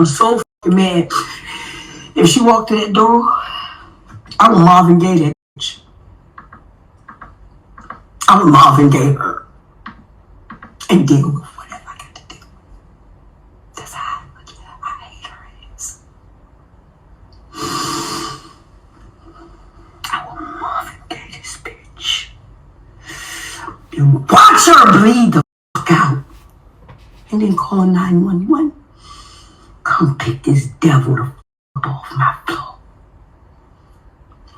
I'm so fucking mad. If she walked to that door, I would Marvin Gaye that bitch. I would Marvin Gaye her and deal with whatever I got to do. That's how I hate her ass. I will Marvin Gaye this bitch. You watch her bleed the fuck out. And then call 911. Come pick this devil the fuck off my floor.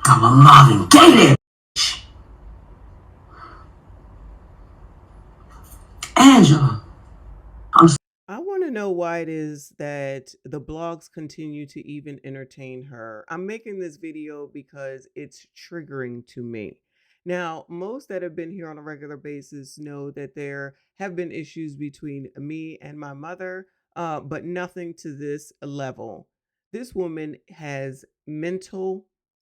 I'm a Marvin Gaye that bitch. Angela, I want to know why it is that the blogs continue to even entertain her. I'm making this video because it's triggering to me. Now, most that have been here on a regular basis know that there have been issues between me and my mother, but nothing to this level. This woman has mental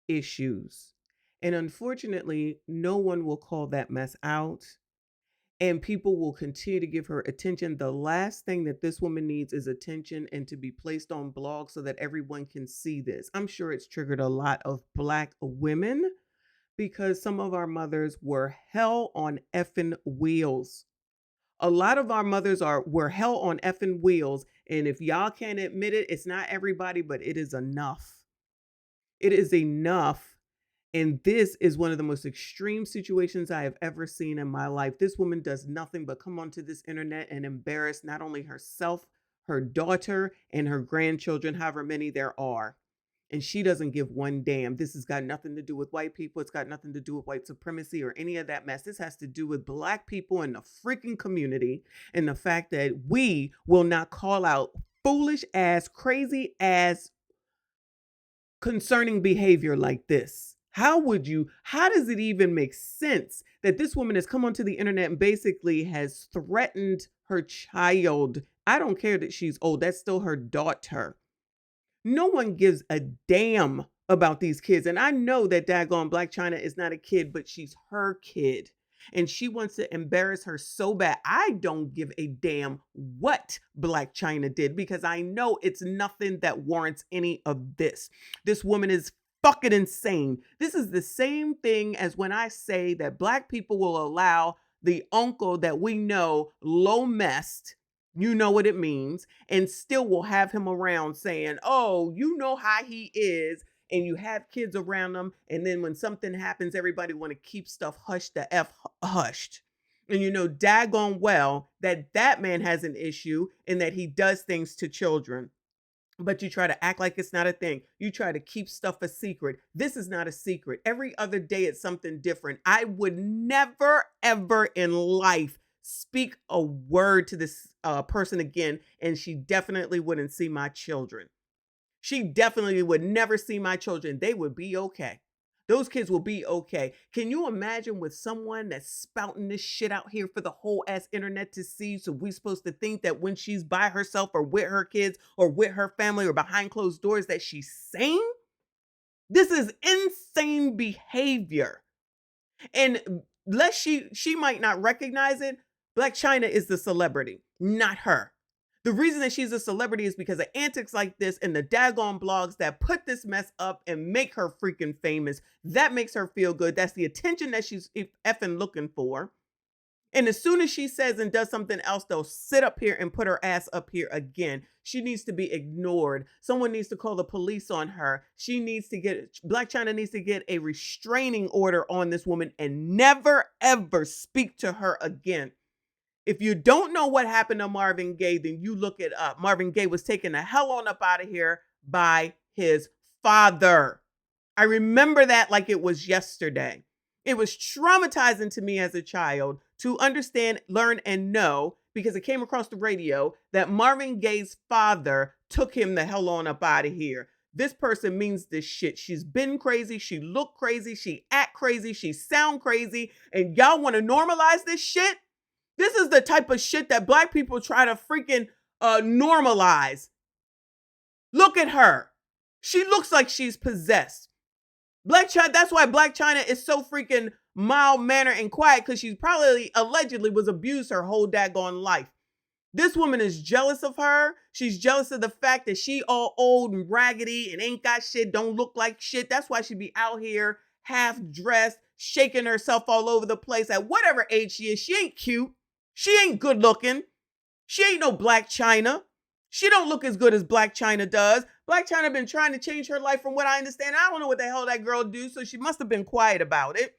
issues. And unfortunately, no one will call that mess out, and people will continue to give her attention. The last thing that this woman needs is attention and to be placed on blogs so that everyone can see this. I'm sure it's triggered a lot of Black women because some of our mothers were hell on effing wheels. A lot of our mothers were hell on effing wheels. And if y'all can't admit it, it's not everybody, but it is enough. It is enough. And this is one of the most extreme situations I have ever seen in my life. This woman does nothing but come onto this internet and embarrass not only herself, her daughter, and her grandchildren, however many there are. And she doesn't give one damn. This has got nothing to do with white people. It's got nothing to do with white supremacy or any of that mess. This has to do with Black people in the freaking community and the fact that we will not call out foolish ass, crazy ass, concerning behavior like this. How does it even make sense that this woman has come onto the internet and basically has threatened her child? I don't care that she's old. That's still her daughter. No one gives a damn about these kids. And I know that daggone Blac Chyna is not a kid, but she's her kid. And she wants to embarrass her so bad. I don't give a damn what Blac Chyna did because I know it's nothing that warrants any of this. This woman is fucking insane. This is the same thing as when I say that Black people will allow the uncle that we know low messed, you know what it means, and still will have him around saying, oh, you know how he is. And you have kids around them. And then when something happens, everybody want to keep stuff hushed, the F hushed. And you know daggone well that that man has an issue and that he does things to children. But you try to act like it's not a thing. You try to keep stuff a secret. This is not a secret. Every other day it's something different. I would never, ever in life speak a word to this person again. And she definitely wouldn't see my children. She definitely would never see my children. They would be okay. Those kids will be okay. Can you imagine with someone that's spouting this shit out here for the whole ass internet to see? So we supposed to think that when she's by herself or with her kids or with her family or behind closed doors that she's sane? This is insane behavior. And lest she might not recognize it, Blac Chyna is the celebrity, not her. The reason that she's a celebrity is because of antics like this and the daggone blogs that put this mess up and make her freaking famous. That makes her feel good. That's the attention that she's effing looking for. And as soon as she says and does something else, they'll sit up here and put her ass up here again. She needs to be ignored. Someone needs to call the police on her. Blac Chyna needs to get a restraining order on this woman and never, ever speak to her again. If you don't know what happened to Marvin Gaye, then you look it up. Marvin Gaye was taken the hell on up out of here by his father. I remember that like it was yesterday. It was traumatizing to me as a child to understand, learn, and know, because it came across the radio, that Marvin Gaye's father took him the hell on up out of here. This person means this shit. She's been crazy. She looked crazy. She act crazy. She sound crazy. And y'all want to normalize this shit? This is the type of shit that Black people try to freaking normalize. Look at her. She looks like she's possessed. Blac Chyna, that's why Blac Chyna is so freaking mild-mannered and quiet, because she probably allegedly was abused her whole daggone life. This woman is jealous of her. She's jealous of the fact that she all old and raggedy and ain't got shit, don't look like shit. That's why she be out here half dressed, shaking herself all over the place at whatever age she is. She ain't cute. She ain't good looking. She ain't no Black China. She don't look as good as Black China does. Black China been trying to change her life from what I understand. I don't know what the hell that girl do, so she must have been quiet about it.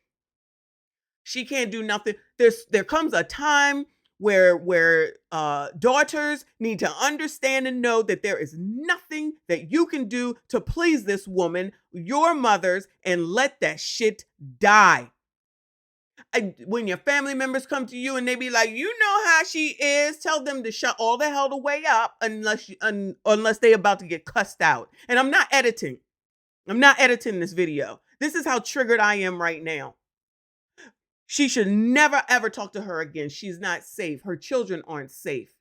She can't do nothing. There comes a time where daughters need to understand and know that there is nothing that you can do to please this woman, your mothers, and let that shit die. When your family members come to you and they be like, you know how she is, tell them to shut all the hell the way up unless they about to get cussed out. And I'm not editing this video. This is how triggered I am right now. She should never, ever talk to her again. She's not safe. Her children aren't safe.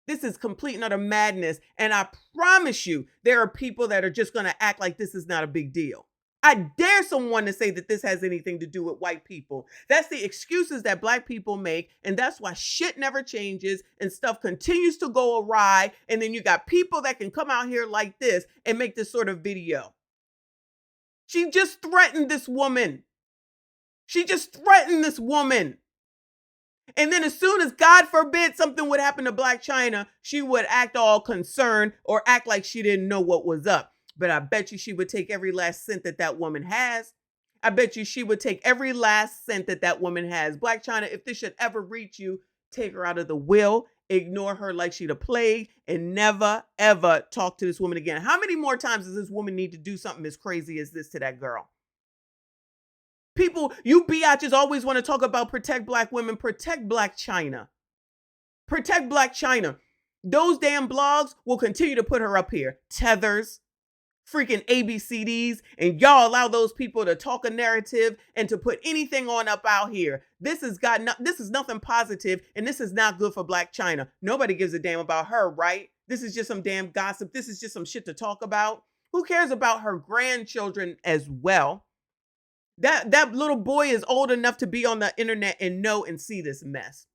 This is complete and utter madness. And I promise you, there are people that are just going to act like this is not a big deal. I dare someone to say that this has anything to do with white people. That's the excuses that Black people make. And that's why shit never changes and stuff continues to go awry. And then you got people that can come out here like this and make this sort of video. She just threatened this woman. And then as soon as, God forbid, something would happen to Black China, she would act all concerned or act like she didn't know what was up. But I bet you she would take every last cent that woman has. I bet you she would take every last cent that woman has. Black China, if this should ever reach you, take her out of the will, ignore her like she the plague, and never, ever talk to this woman again. How many more times does this woman need to do something as crazy as this to that girl? People, you biatches always want to talk about protect Black women. Protect Black China. Protect Black China. Those damn blogs will continue to put her up here. Tethers, freaking ABCDs, and y'all allow those people to talk a narrative and to put anything on up out here. This is nothing positive, and this is not good for Black China. Nobody gives a damn about her, right? This is just some damn gossip. This is just some shit to talk about. Who cares about her grandchildren as well? That little boy is old enough to be on the internet and know and see this mess.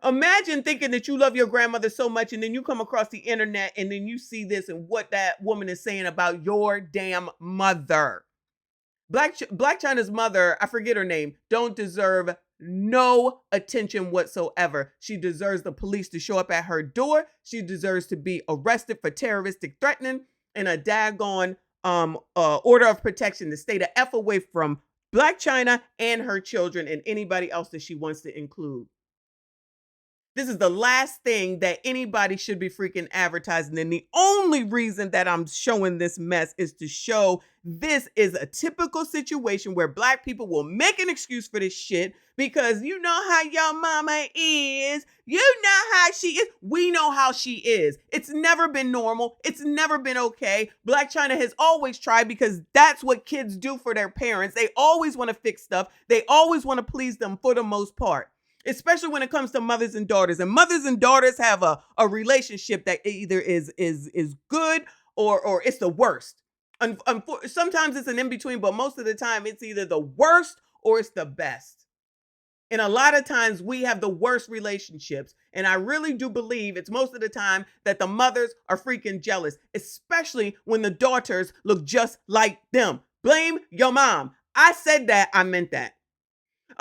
Imagine thinking that you love your grandmother so much and then you come across the internet and then you see this and what that woman is saying about your damn mother. Black China's mother, I forget her name, don't deserve no attention whatsoever. She deserves the police to show up at her door. She deserves to be arrested for terroristic threatening and a daggone order of protection to stay the F away from Black China and her children and anybody else that she wants to include. This is the last thing that anybody should be freaking advertising. And the only reason that I'm showing this mess is to show this is a typical situation where Black people will make an excuse for this shit because you know how your mama is. You know how she is. We know how she is. It's never been normal. It's never been okay. Black China has always tried because that's what kids do for their parents. They always want to fix stuff. They always want to please them for the most part. Especially when it comes to mothers and daughters. And mothers and daughters have a relationship that either is good or it's the worst. Sometimes it's an in-between, but most of the time it's either the worst or it's the best. And a lot of times we have the worst relationships. And I really do believe it's most of the time that the mothers are freaking jealous, especially when the daughters look just like them. Blame your mom. I said that, I meant that.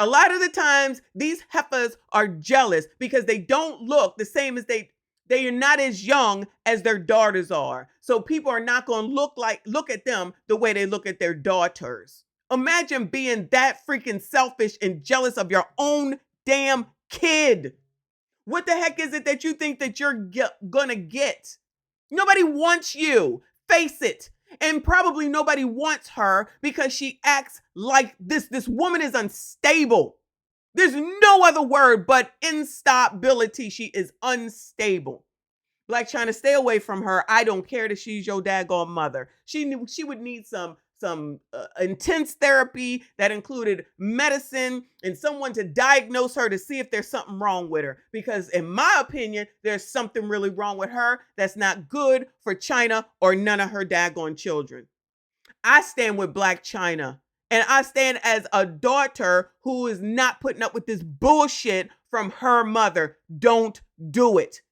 A lot of the times, these heifers are jealous because they don't look the same as they are not as young as their daughters are. So people are not going to look at them the way they look at their daughters. Imagine being that freaking selfish and jealous of your own damn kid. What the heck is it that you think that you're gonna get? Nobody wants you. Face it. And probably nobody wants her because she acts like this. This woman is unstable. There's no other word but instability. She is unstable. Black China, stay away from her. I don't care that she's your daggone mother. She would need some intense therapy that included medicine and someone to diagnose her to see if there's something wrong with her. Because in my opinion, there's something really wrong with her that's not good for China or none of her daggone children. I stand with Black China, and I stand as a daughter who is not putting up with this bullshit from her mother. Don't do it.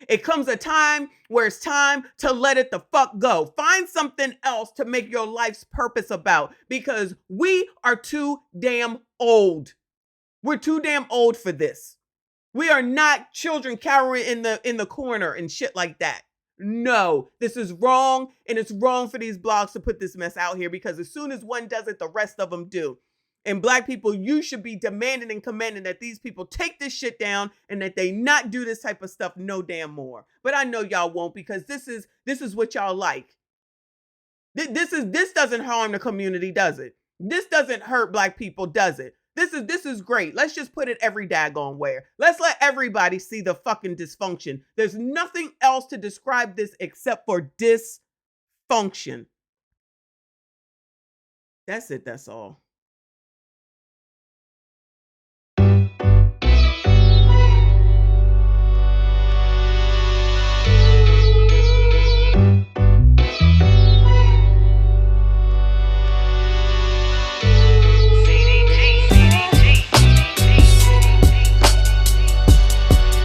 It comes a time where it's time to let it the fuck go. Find something else to make your life's purpose about, because we are too damn old. We're too damn old for this. We are not children cowering in the corner and shit like that. No, this is wrong, and it's wrong for these blogs to put this mess out here, because as soon as one does it, the rest of them do. And Black people, you should be demanding and commanding that these people take this shit down and that they not do this type of stuff no damn more. But I know y'all won't, because this is what y'all like. This doesn't harm the community, does it? This doesn't hurt Black people, does it? This is great. Let's just put it every daggone where. Let's let everybody see the fucking dysfunction. There's nothing else to describe this except for dysfunction. That's it. That's all.